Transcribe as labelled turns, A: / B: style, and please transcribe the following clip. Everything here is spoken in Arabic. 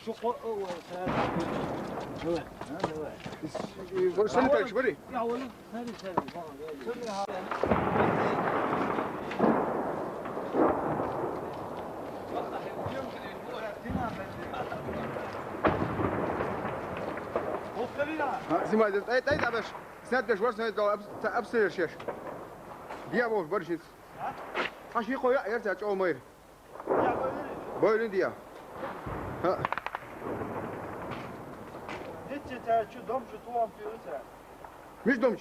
A: شو قوة
B: سنتك شبري
A: يا ولد هذه سنة
B: زي تايد ابش سنت شوار سنت ابسل الشاش ديا بوش برشيت حشي قوي يرجع جو مير بويلين ديا ها
A: هيك تا شو دوم شو توام في
B: مش دومشو